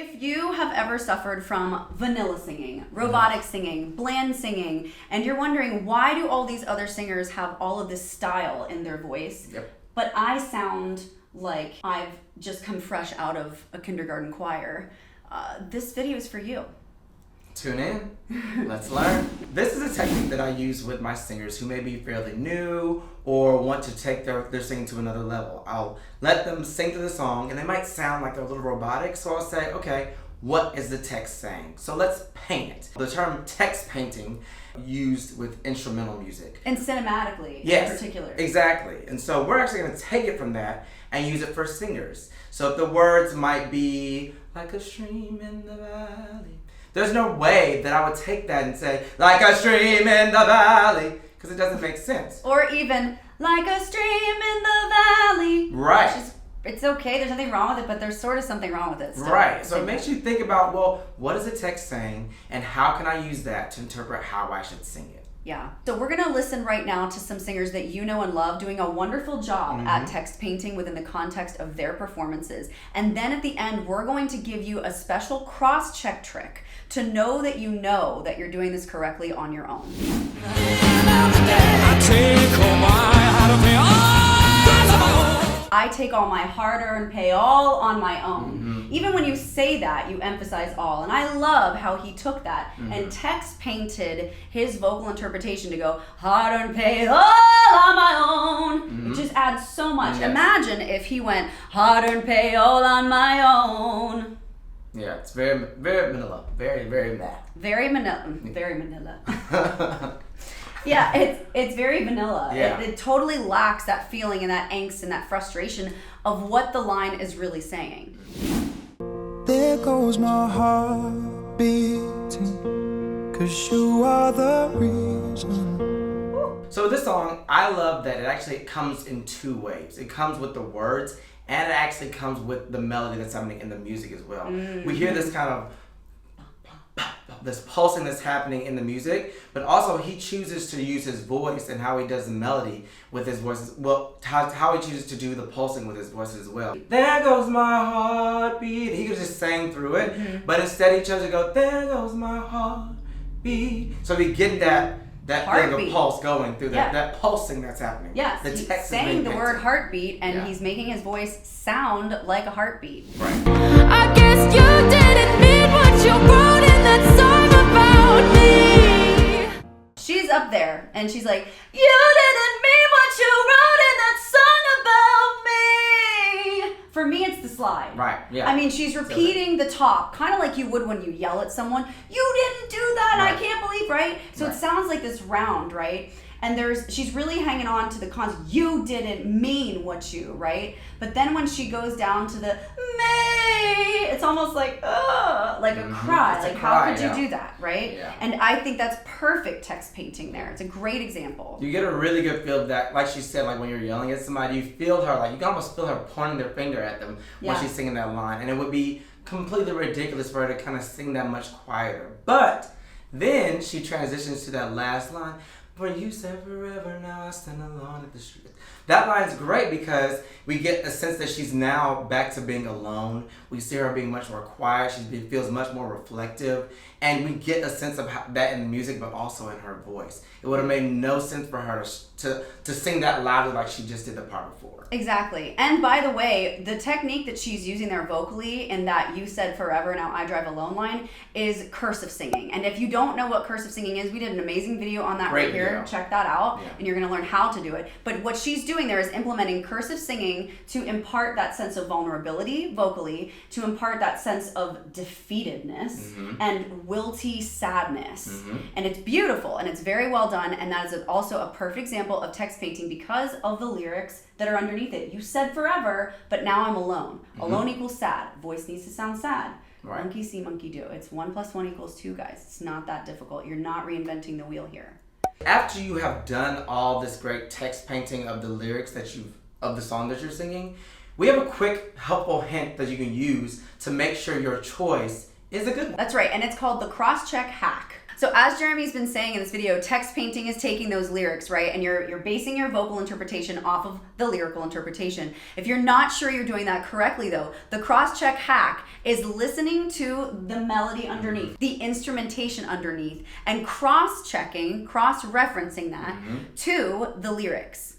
If you have ever suffered from vanilla singing, robotic singing, bland singing, and you're wondering why do all these other singers have all of this style in their voice, but I sound like I've just come fresh out of a kindergarten choir, this video is for you. Tune in, let's learn. This is a technique that I use with my singers who may be fairly new or want to take their singing to another level. I'll let them sing through the song and they might sound like they're a little robotic, so I'll say, okay, what is the text saying? So let's paint it. The term text painting used with instrumental music. And cinematically, yes, in particular. Exactly. And so we're actually going to take it from that and use it for singers. So if the words might be like a stream in the valley, there's no way that I would take that and say, like a stream in the valley, because it doesn't make sense. Or even, like a stream in the valley. Right. It's okay, there's nothing wrong with it, but there's sort of something wrong with it still. Right, so it makes you think about, well, what is the text saying, and how can I use that to interpret how I should sing it? Yeah. So we're going to listen right now to some singers that you know and love doing a wonderful job at text painting within the context of their performances. And then at the end, we're going to give you a special cross-check trick to know that you're doing this correctly on your own. I take all my hard-earned pay all on my own. Even when you say that, you emphasize all. And I love how he took that and text painted his vocal interpretation to go, hard-earned pay all on my own. It just adds so much. Yes. Imagine if he went, hard-earned pay all on my own. Yeah, it's very, very vanilla. Very, very mad. Very manila. Very manila. Yeah, it's very vanilla. Yeah. It totally lacks that feeling and that angst and that frustration of what the line is really saying. There goes my heart beating, 'cause you are the reason. So this song, I love that it actually comes in two waves. It comes with the words, and it actually comes with the melody that's happening in the music as well. We hear this kind of this pulsing that's happening in the music, but also he chooses to use his voice and how he does the melody with his voice. Well, how he chooses to do the pulsing with his voice as well. There goes my heartbeat. He could just sing through it, but instead he chose to go, there goes my heartbeat. So we get that thing of pulse going through that pulsing that's happening. Yes, the he's text saying the is word heartbeat, and he's making his voice sound like a heartbeat. Right. I guess you didn't mean what you wrote in that song about me. She's up there, and she's like, you didn't mean what you wrote in that song about me. For me, it's the slide. Right, yeah. I mean, she's repeating the top, kind of like you would when you yell at someone, you didn't do that, Right. I can't believe, right? So Right. it sounds like this round, right? And she's really hanging on to the cons. You didn't mean what you, right? But then when she goes down to the me, it's almost like a cry. It's a like, cry, how could you do that, right? Yeah. And I think that's perfect text painting there. It's a great example. You get a really good feel of that, like she said, like when you're yelling at somebody, you feel her, like you can almost feel her pointing their finger at them when she's singing that line. And it would be completely ridiculous for her to kind of sing that much quieter. But then she transitions to that last line, for you said forever, now I stand alone at the street. That line's great because we get a sense that she's now back to being alone. We see her being much more quiet. She feels much more reflective. And we get a sense of that in the music, but also in her voice. It would have made no sense for her to sing that loudly like she just did the part before. Exactly. And by the way, the technique that she's using there vocally in that you said forever, now I drive alone line is cursive singing. And if you don't know what cursive singing is, we did an amazing video on that Great right here. video. Check that out. Yeah. And you're going to learn how to do it. But what she's doing there is implementing cursive singing to impart that sense of vulnerability vocally, to impart that sense of defeatedness and wilty sadness. And it's beautiful and it's very well done. And that is also a perfect example of text painting because of the lyrics that are underneath it. You said forever, but now I'm alone. Alone equals sad. Voice needs to sound sad. Right. Monkey see, monkey do. It's 1 + 1 = 2, guys. It's not that difficult. You're not reinventing the wheel here. After you have done all this great text painting of the lyrics of the song that you're singing, we have a quick helpful hint that you can use to make sure your choice is a good one. That's right, and it's called the cross-check hack. So as Jeremy's been saying in this video, text painting is taking those lyrics, right? And you're basing your vocal interpretation off of the lyrical interpretation. If you're not sure you're doing that correctly though, the cross-check hack is listening to the melody underneath, the instrumentation underneath, and cross-checking, cross-referencing that to the lyrics.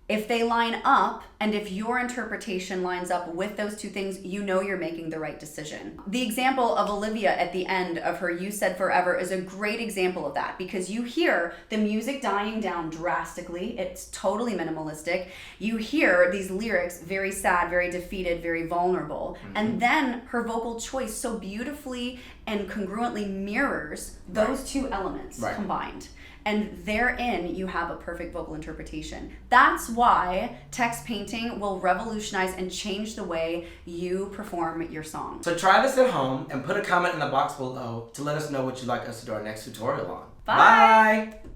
If they line up, and if your interpretation lines up with those two things, you know you're making the right decision. The example of Olivia at the end of her You Said Forever is a great example of that, because you hear the music dying down drastically. It's totally minimalistic. You hear these lyrics, very sad, very defeated, very vulnerable. And then her vocal choice so beautifully and congruently mirrors those two elements combined. And therein, you have a perfect vocal interpretation. That's why text painting will revolutionize and change the way you perform your song. So try this at home and put a comment in the box below to let us know what you'd like us to do our next tutorial on. Bye. Bye.